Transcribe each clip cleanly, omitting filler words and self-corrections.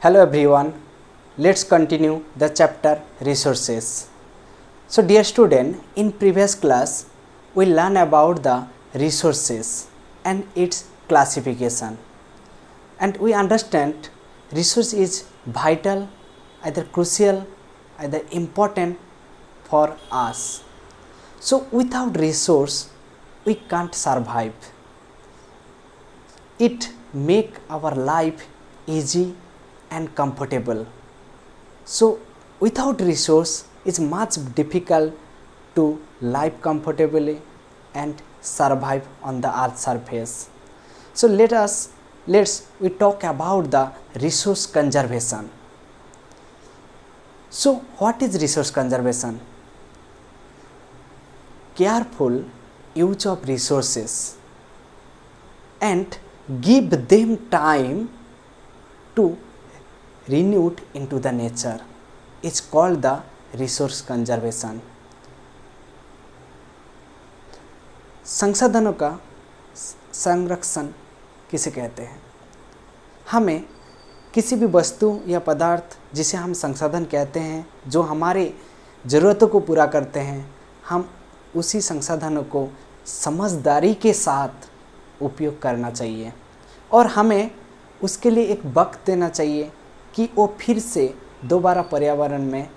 Hello everyone, let's continue the chapter resources. So dear student, in previous class we learn about the resources and its classification, and we understand resource is vital, either crucial, either important for us. So without resource we can't survive. It make our life easy and comfortable. So without resource it's much difficult to live comfortably and survive on the earth surface. So let's we talk about the resource conservation. So what is resource conservation? Careful use of resources and give them time to renew into the nature is called the resource conservation. संसाधनों का संरक्षण किसे कहते हैं? हमें किसी भी वस्तु या पदार्थ जिसे हम संसाधन कहते हैं, जो हमारे ज़रूरतों को पूरा करते हैं, हम उसी संसाधनों को समझदारी के साथ उपयोग करना चाहिए और हमें उसके लिए एक वक्त देना चाहिए कि वो फिर से दोबारा पर्यावरण में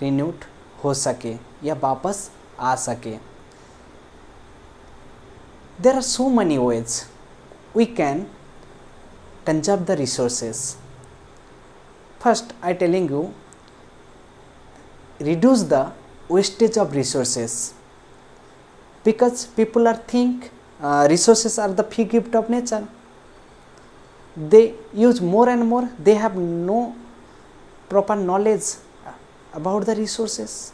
रिन्यूड हो सके या वापस आ सके. There are so many ways we can conserve the resources. First, I telling you, reduce the wastage of resources, because people are think resources are the free gift of nature. They use more and more, they have no proper knowledge about the resources,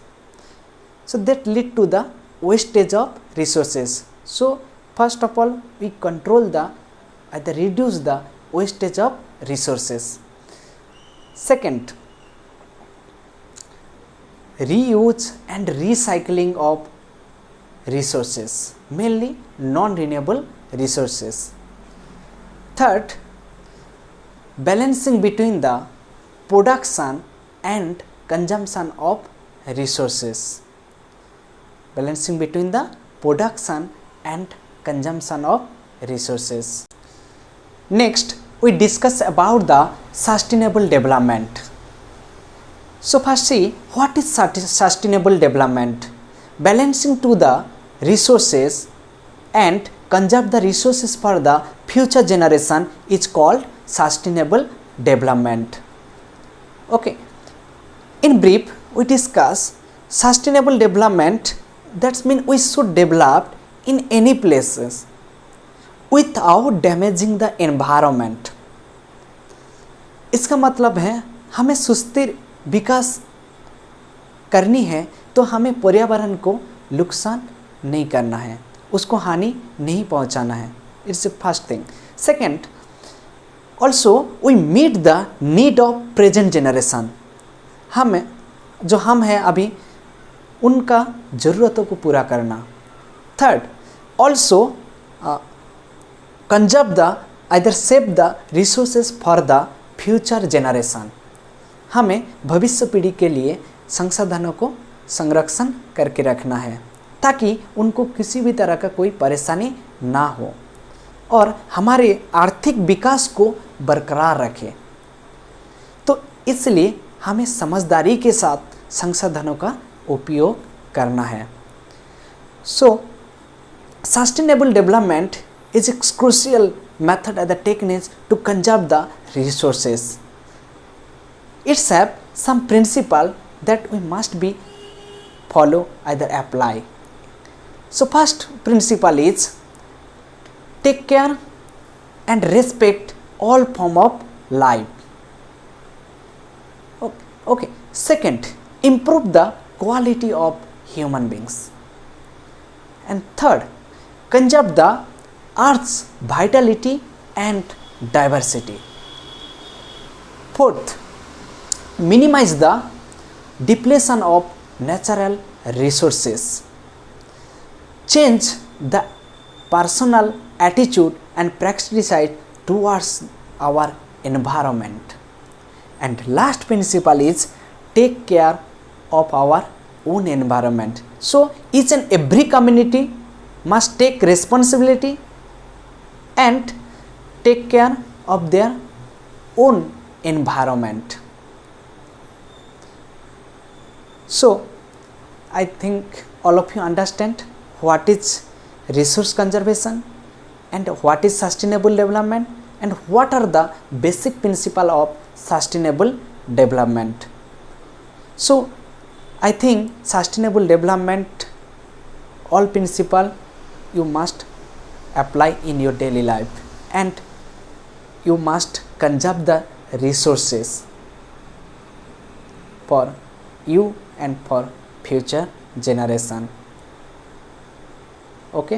so that lead to the wastage of resources. So first of all we control the either reduce the wastage of resources. Second, reuse and recycling of resources, mainly non-renewable resources. Third, balancing between the production and consumption of resources. Balancing between the production and consumption of resources. Next, we discuss about the sustainable development. So first see, what is sustainable development? Balancing to the resources and conserve the resources for the future generation is called sustainable development. Okay, in brief we discuss sustainable development. That means we should develop in any places without damaging the environment. इसका मतलब है हमें सुस्थिर विकास करनी है तो हमें पर्यावरण को नुकसान नहीं करना है, उसको हानि नहीं पहुंचाना है. It's the first thing. Second, also we meet the need of present generation. हमें जो हम हैं अभी उनका ज़रूरतों को पूरा करना. Third, also conserve the either save the resources for the future generation. हमें भविष्य पीढ़ी के लिए संसाधनों को संरक्षण करके रखना है ताकि उनको किसी भी तरह का कोई परेशानी ना हो और हमारे आर्थिक विकास को बरकरार रखे. तो इसलिए हमें समझदारी के साथ संसाधनों का उपयोग करना है. So sustainable development is a crucial method and the techniques to conserve the resources. It's have some principle that we must be follow either apply. So first principle is take care and respect all form of life. Okay. Second, improve the quality of human beings. And third, conserve the earth's vitality and diversity. Fourth, minimize the depletion of natural resources. Change the personal attitude and practice towards our environment. And last principle is take care of our own environment. So each and every community must take responsibility and take care of their own environment. So I think all of you understand what is resource conservation and what is sustainable development and what are the basic principle of sustainable development. So I think sustainable development, all principle you must apply in your daily life, and you must conserve the resources for you and for future generation. Okay.